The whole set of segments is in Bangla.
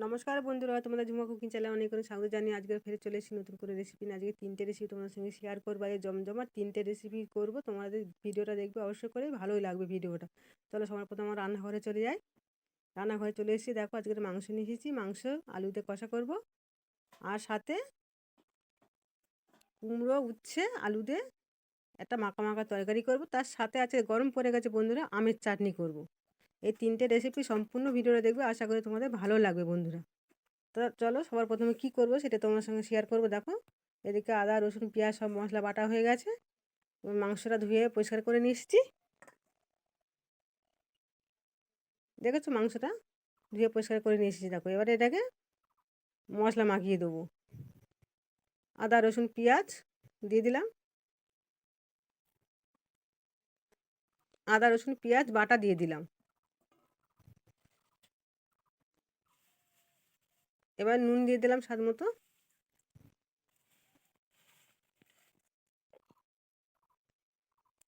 নমস্কার বন্ধুরা, তোমাদের ঝুমা কুকিং চ্যানেলে অনেক অনেক স্বাগত জানিয়ে আজকে ফের চলে এসেছি নতুন করে রেসিপি নিয়ে। আজকে 3টে রেসিপি তোমাদের সঙ্গে শেয়ার করবো। আজকে জমজমাট 3টে রেসিপি করবো। তোমাদের ভিডিওটা দেখবে অবশ্যই করে, ভালোই লাগবে ভিডিওটা। চলো সবার প্রথমে আমার রান্নাঘরে চলে যাই। রান্নাঘরে চলে এসেছি, দেখো আজকে মাংস নিয়ে এসেছি। মাংস আলুতে কষা করব, আর সাথে কুমড়ো উচ্ছে আলু দিয়ে একটা মাখা মাখা তরকারি করব। তার সাথে আছে, গরম পড়ে গেছে বন্ধুরা, আমের চাটনি করব। এই 3টে রেসিপি সম্পূর্ণ ভিডিওটা দেখবে, আশা করি তোমাদের ভালো লাগবে বন্ধুরা। তো চলো সবার প্রথমে কি করব সেটা তোমার সঙ্গে শেয়ার করব। দেখো এদিকে আদা রসুন পেঁয়াজ সব মশলা বাটা হয়ে গেছে। মাংসটা ধুয়ে পরিষ্কার করে নিয়ে এসেছি। দেখেছো মাংসটা ধুয়ে পরিষ্কার করে নিয়ে এসেছি। দেখো এবারে এটাকে মশলা মাখিয়ে দেবো। আদা রসুন পেঁয়াজ দিয়ে দিলাম। আদা রসুন পেঁয়াজ বাটা দিয়ে দিলাম। এবার নুন দিয়ে দিলাম স্বাদ মতো।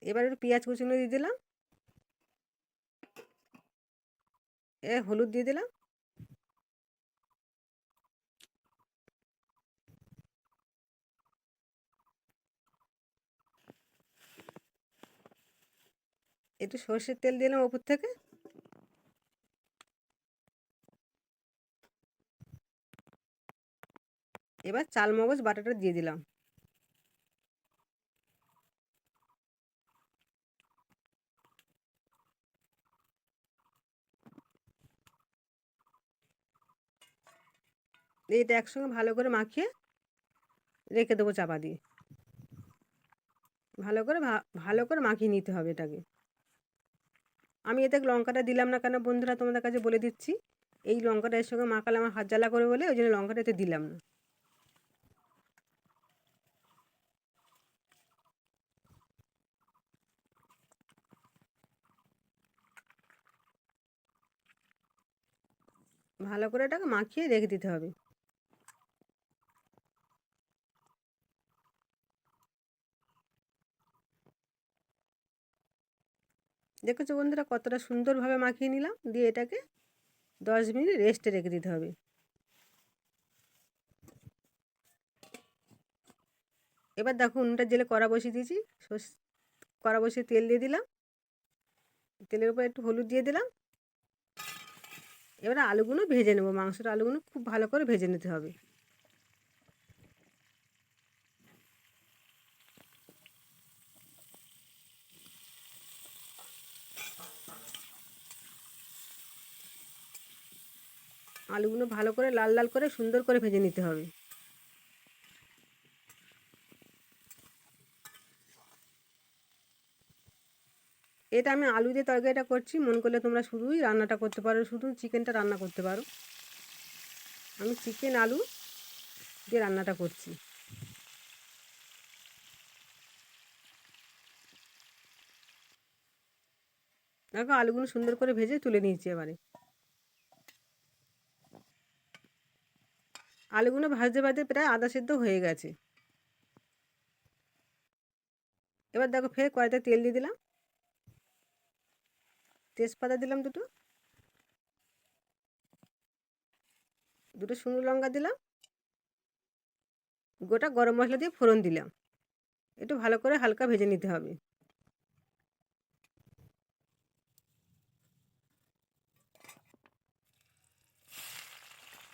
এবার একটু পেঁয়াজ কুচিগুলো দিয়ে দিলাম। হলুদ দিয়ে দিলাম। একটু সর্ষের তেল দিলাম ওপর থেকে। এবার চাল মগজ বাটাটা দিয়ে দিলাম। এটা একসঙ্গে ভালো করে মাখিয়ে রেখে দেবো চাপা দিয়ে। ভালো করে মাখিয়ে নিতে হবে এটাকে। আমি এতে লঙ্কাটা দিলাম না কেন বন্ধুরা, তোমাদের কাছে বলে দিচ্ছি। এই লঙ্কাটা এর সঙ্গে মাখালে আমার হাত জ্বালা করে বলে ওই জন্য লঙ্কাটা এতে দিলাম না। ভালো করে এটাকে মাখিয়ে রেখে দিতে হবে। দেখেছো বন্ধুরা কতটা সুন্দরভাবে মাখিয়ে নিলাম। দিয়ে এটাকে 10 মিনিট রেস্টে রেখে দিতে হবে। এবার দেখো উনুনটা জেলে কড়া বসিয়ে দিয়েছি। কড়া বসিয়ে তেল দিয়ে দিলাম। তেলের উপর একটু হলুদ দিয়ে দিলাম। এবারে আলুগুলো ভেজে নেবো। মাংসের আলুগুলো খুব ভালো করে ভেজে নিতে হবে। আলুগুলো ভালো করে লাল লাল করে সুন্দর করে ভেজে নিতে হবে। এটা আমি আলু দিয়ে তরকারিটা করছি। মন করলে তোমরা শুধুই রান্নাটা করতে পারো, শুধু চিকেনটা রান্না করতে পারো। আমি চিকেন আলু দিয়ে রান্নাটা করছি। দেখো আলুগুলো সুন্দর করে ভেজে তুলে নিয়েছি। এবারে আলুগুলো ভাজতে ভাজতে প্রায় আধা সেদ্ধ হয়ে গেছে। এবার দেখো ফের কড়াইতে তেল দিয়ে দিলাম। তেজপাতা দিলাম দুটো, দুটো শুকনো লঙ্কা দিলাম। গোটা গরম মশলা দিয়ে ফোড়ন দিলাম। একটু ভালো করে হালকা ভেজে নিতে হবে।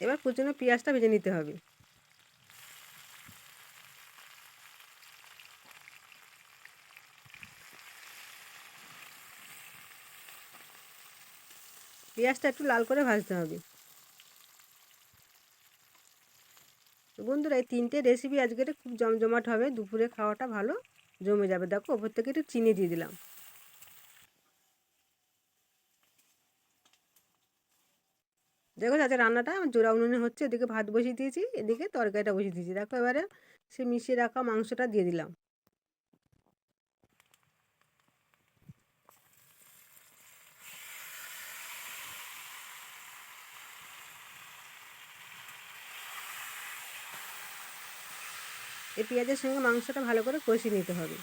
এবার কুচনো পেঁয়াজটা ভেজে নিতে হবে। পেঁয়াজটা একটু লাল করে ভাজতে হবে। তো বন্ধুরা এই 3টে রেসিপি আজকে খুব জমজমাট হবে। দুপুরে খাওয়াটা ভালো জমে যাবে। দেখো ওপর থেকে একটু চিনি দিয়ে দিলাম। দেখো যাতে রান্নাটা আমার জোড়া উনুনে হচ্ছে। এদিকে ভাত বসিয়ে দিয়েছি, এদিকে তরকারিটা বসিয়ে দিয়েছি। দেখো এবারে সে মিশিয়ে রাখা মাংসটা দিয়ে দিলাম। এই পেঁয়াজের সঙ্গে মাংসটা ভালো করে কষিয়ে নিতে হবে।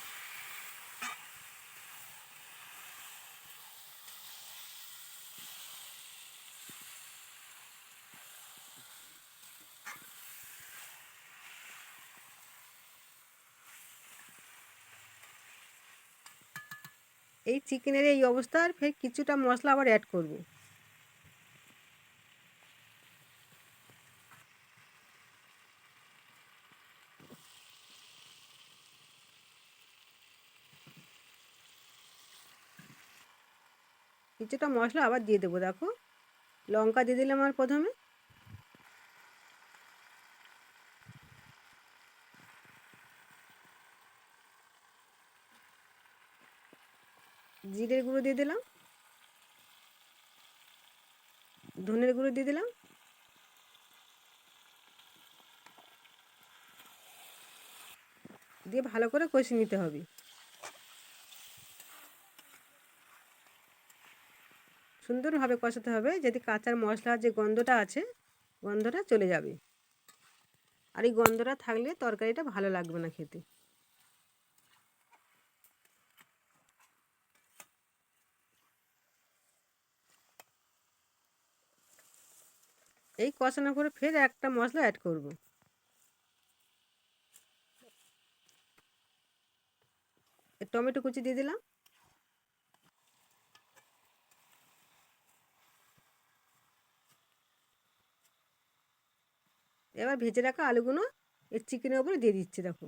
এই চিকেনের এই অবস্থার ফের কিছুটা মশলা আবার অ্যাড করব। কিছুটা মশলা আবার দিয়ে দেবো। দেখো, লঙ্কা দিয়ে দিলাম আর প্রথমে, জিরের গুঁড়ো দিয়ে দিলাম, ধনের গুঁড়ো দিয়ে দিলাম, দিয়ে ভালো করে কষিয়ে নিতে হবে। সুন্দরভাবে কষাতে হবে, যদি কাঁচার মশলার যে গন্ধটা আছে গন্ধটা চলে যাবে। আর এই গন্ধটা থাকলে তরকারিটা ভালো লাগবে না খেতে। এই কষানোর পরে ফের একটা মশলা অ্যাড করব। টমেটো কুচি দিয়ে দিলাম, এবার ভেজে রাখা আলুগুলো এই চিকেনের উপরে দিয়ে দিচ্ছি। দেখো,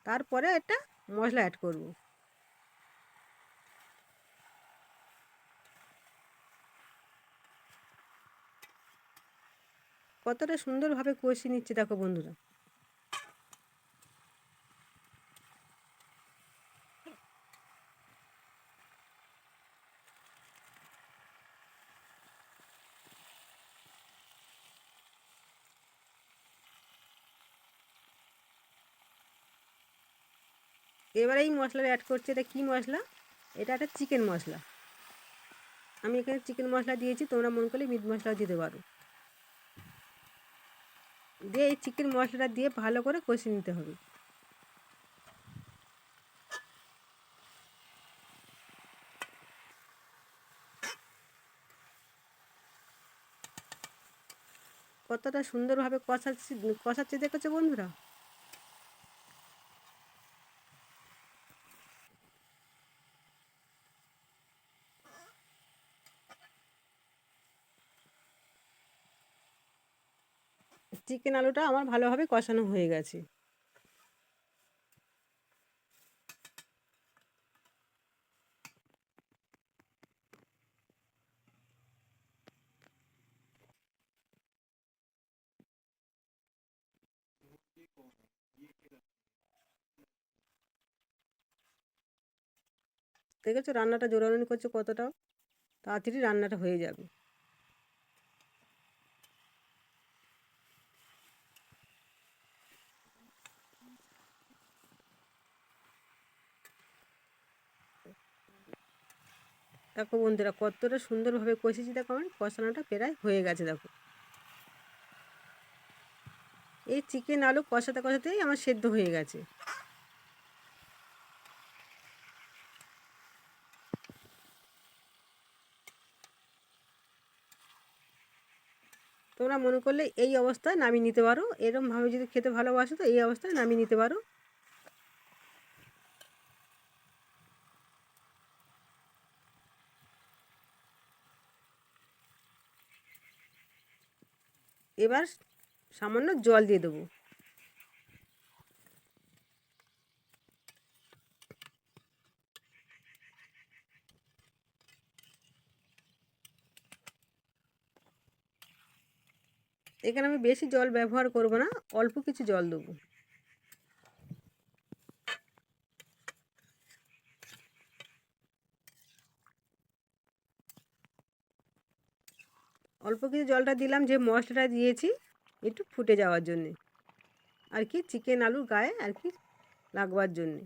তারপরে একটা মশলা অ্যাড করব। কতটা সুন্দরভাবে কষিয়ে নিচ্ছে দেখো বন্ধুরা। এবার এই মশলাটা অ্যাড করছি। এটা কী মশলা? এটা একটা চিকেন মশলা। আমি এখানে চিকেন মশলা দিয়েছি, তোমরা মন করলে মিট মশলাও দিতে পারো। দিয়ে এই চিকেন মশলাটা দিয়ে ভালো করে কষিয়ে নিতে হবে। কতটা সুন্দরভাবে কষাচ্ছি দেখেছো বন্ধুরা। চিকেন আলুটা আমার ভালোভাবে কষানো হয়ে গেছে। দেখেছো রান্নাটা জোরানি করছে কতটা তাড়াতাড়ি রান্নাটা হয়ে যাবে। দেখো বন্ধুরা কতটা সুন্দরভাবে কষেছি। দেখো আমার কষানোটা প্রায় হয়ে গেছে। দেখো, এই চিকেন আলু কষাতে কষাতেই আমার সেদ্ধ হয়ে গেছে। তোমরা মনে করলে এই অবস্থায় নামিয়ে নিতে পারো। এরকমভাবে যদি খেতে ভালোবাসো তো এই অবস্থায় নামিয়ে নিতে পারো। এবার সামান্য জল দিয়ে দেবো। এখানে আমি বেশি জল ব্যবহার করব না, অল্প কিছু জল দেবো। অল্প কিছু জলটা দিলাম যে মশলাটা দিয়েছি একটু ফুটে যাওয়ার জন্যে, আর কি চিকেন আলুর গায়ে আর কি লাগবার জন্যে।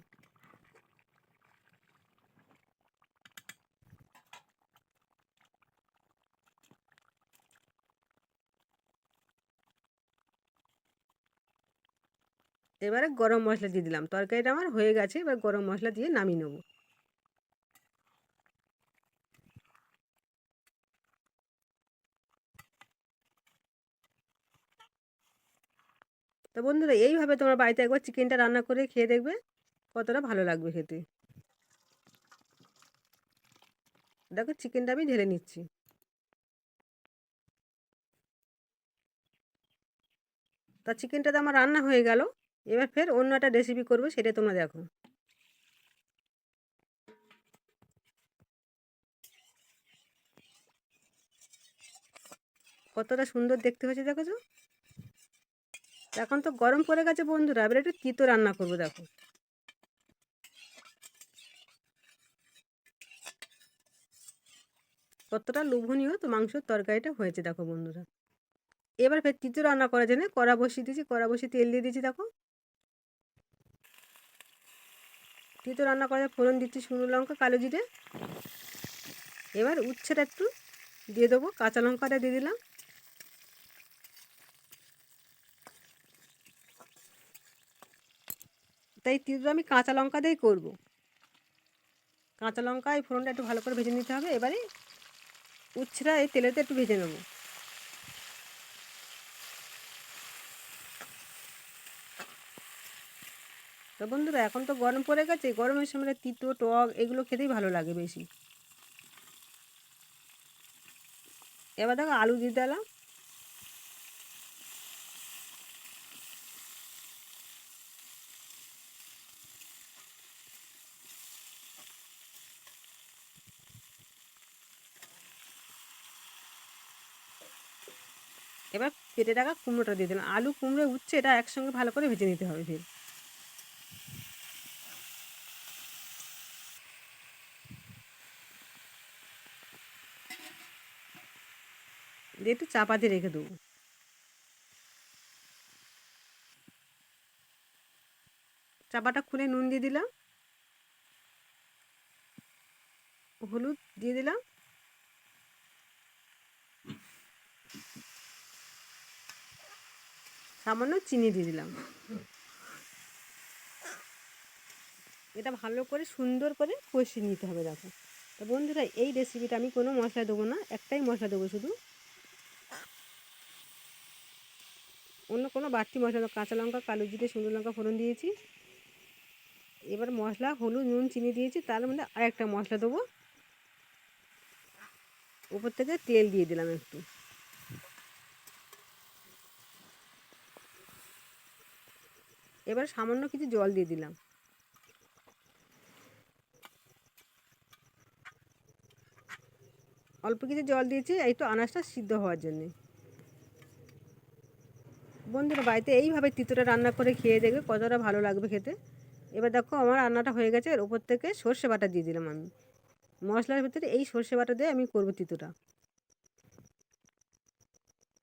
এবারে গরম মশলা দিয়ে দিলাম। তরকারিটা আমার হয়ে গেছে, এবার গরম মশলা দিয়ে নামিয়ে নেবো। তো বন্ধুরা এইভাবে তোমরা বাড়িতে একবার চিকেনটা রান্না করে খেয়ে দেখবে কতটা ভালো লাগবে খেতে। দেখো চিকেনটা আমি ঢেলে নিচ্ছি। তা চিকেনটা তো আমার রান্না হয়ে গেল। এবার ফের অন্য একটা রেসিপি করবো, সেটা তোমরা দেখো। কতটা সুন্দর দেখতে হয়েছে দেখেছো। এখন তো গরম পড়ে গেছে বন্ধুরা, এবার একটু তিতো রান্না করবো। দেখো কতটা লোভনীয় তো মাংসের তরকারিটা হয়েছে দেখো বন্ধুরা। এবার ফের তিতো রান্না করার জন্য কড়া বসিয়ে দিয়েছি, কড়া বসিয়ে তেল দিয়ে দিয়েছি। দেখো তিতো রান্না করার ফোড়ন দিচ্ছি শুকনো লঙ্কা, কালো জিরে। এবার উচ্ছেটা একটু দিয়ে দেবো, কাঁচা লঙ্কাটা দিয়ে দিলাম। তাই তিতো আমি কাঁচা লঙ্কা দিয়েই করবো। কাঁচা লঙ্কা এই ফোড়নটা একটু ভালো করে ভেজে নিতে হবে। এবারে উচ্ছেটা এই তেলেতে একটু ভেজে নেবো। তো বন্ধুরা এখন তো গরম পড়ে গেছে, গরমের সময় তিতো টক এগুলো খেতেই ভালো লাগে বেশি। এবার দেখো আলু দিয়ে দিলাম। এবার কেটে রাখা কুমড়োটা দিয়ে দিলাম। আলু কুমড়ো উচ্ছে এটা একসঙ্গে ভালো করে ভেজে নিতে হবে ফির। দিয়ে একটু চাপা দিয়ে রেখে দেবো। চাপাটা খুলে নুন দিয়ে দিলাম, হলুদ দিয়ে দিলাম, সামান্য চিনি দিয়ে দিলাম। এটা ভালো করে সুন্দর করে কষিয়ে নিতে হবে। দেখো তো বন্ধুরা এই রেসিপিটা আমি কোনো মশলা দেবো না, একটাই মশলা দেবো শুধু, অন্য কোনো বাড়তি মশলা। কাঁচা লঙ্কা, কালো জিরে, শুকনো লঙ্কা ফোড়ন দিয়েছি। এবার মশলা হলুদ নুন চিনি দিয়েছি, তার মধ্যে আর একটা মশলা দেবো। উপর থেকে তেল দিয়ে দিলাম একটু। এবার সামান্য কিছু জল দিয়ে দিলাম। অল্প কিছু জল দিয়েছি এই তো আনাজটা সিদ্ধ হওয়ার জন্যে। বন্ধুরা বাড়িতে এইভাবে তিতোটা রান্না করে খেয়ে দেখবে কতটা ভালো লাগবে খেতে। এবার দেখো আমার রান্নাটা হয়ে গেছে, এর ওপর থেকে সর্ষে বাটা দিয়ে দিলাম আমি। মশলার ভিতরে এই সর্ষে বাটা দিয়ে আমি করবো তিতোটা।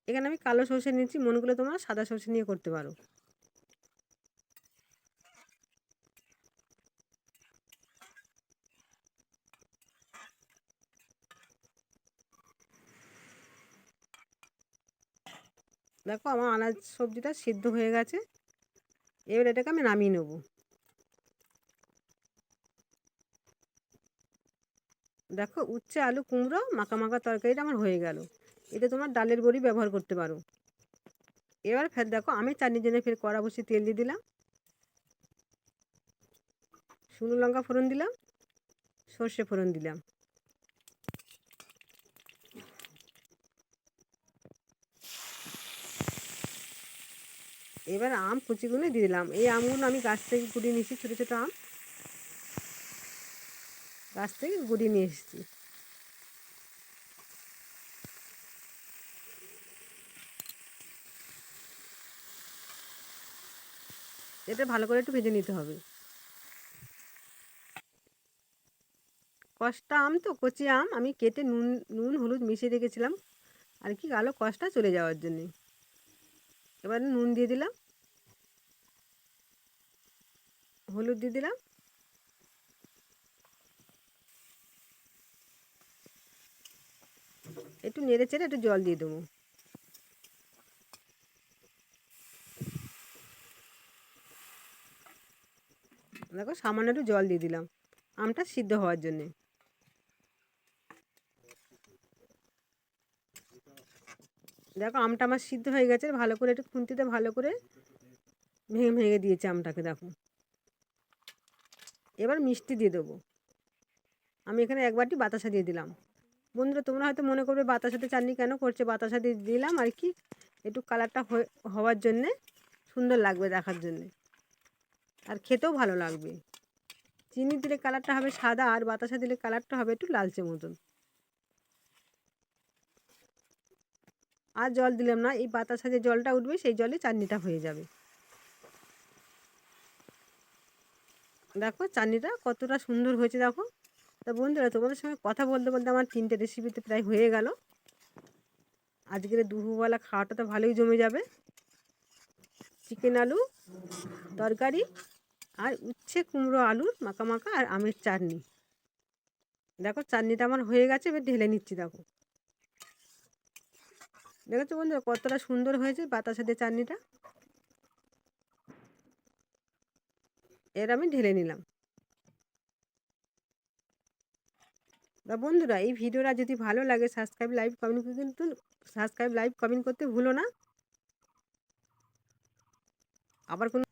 এখানে আমি কালো সর্ষে নিয়েছি, মন করলে তোমরা সাদা সর্ষে নিয়ে করতে পারো। দেখো আমার আনাজ সবজিটা সিদ্ধ হয়ে গেছে। এবার এটাকে আমি নামিয়ে নেবো। দেখো উচ্ছে আলু কুমড়ো মাখা মাখা তরকারিটা আমার হয়ে গেল। এটা তোমার ডালের বড়ি ব্যবহার করতে পারো। এবার ফের দেখো আমি চাটনির জন্য ফের কড়া বসিয়ে তেল দিয়ে দিলাম, শুকনো লঙ্কা ফোড়ন দিলাম, সর্ষে ফোড়ন দিলাম। এবার আম কুচিগুলো দিয়ে দিলাম। এই আমগুলো আমি গাছ থেকে কুড়িয়ে নিয়েছি, ছোটো ছোটো আম গাছ থেকে কুড়িয়ে নিয়ে এসেছি। এটা ভালো করে একটু ভেজে নিতে হবে। কষটা আম তো কচি আম আমি কেটে নুন নুন হলুদ মিশিয়ে রেখেছিলাম আর কি গালো কষটা চলে যাওয়ার জন্যে। এবার নুন দিয়ে দিলাম, হলুদ দিয়ে দিলাম, একটু নেড়ে চেড়ে একটু জল দিয়ে দেবো। দেখো সামান্য একটু জল দিয়ে দিলাম আমটা সিদ্ধ হওয়ার জন্যে। দেখো আমটা আমার সিদ্ধ হয়ে গেছে, ভালো করে একটু খুন্তিতে ভালো করে ভেঙে ভেঙে দিয়েছে আমটাকে। দেখো এবার মিষ্টি দিয়ে দেবো। আমি এখানে 1 বাটি বাতাসা দিয়ে দিলাম। বন্ধুরা তোমরা হয়তো মনে করবে বাতাসাতে চাটনি কেন করছে, বাতাসা দিয়ে দিলাম আর কি একটু কালারটা হওয়ার জন্যে, সুন্দর লাগবে দেখার জন্যে, আর খেতেও ভালো লাগবে। চিনি দিলে কালারটা হবে সাদা, আর বাতাসা দিলে কালারটা হবে একটু লালচে মতন। আর জল দিলাম না, এই বাতাসা যে জলটা উঠবে সেই জলে চাটনিটা হয়ে যাবে। দেখো চাটনিটা কতটা সুন্দর হয়েছে দেখো। তা বন্ধুরা তোমাদের সঙ্গে কথা বলতে বলতে আমার 3টে রেসিপিতে প্রায় হয়ে গেল। আজকের দুপুরবেলা খাওয়াটা তো ভালোই জমে যাবে। চিকেন আলু তরকারি আর উচ্ছে কুমড়ো আলুর মাখা মাখা আর আমের চাটনি। দেখো চাটনিটা আমার হয়ে গেছে, এবার ঢেলে নিচ্ছি। দেখো দেখেছো বন্ধুরা কতটা সুন্দর হয়েছে বাতাসা দিয়ে চাটনিটা। এর আমি ঢেলে নিলাম। তা বন্ধুরা এই ভিডিওটা যদি ভালো লাগে সাবস্ক্রাইব লাইক কমেন্ট করতে ভুলো না। আবার কোনো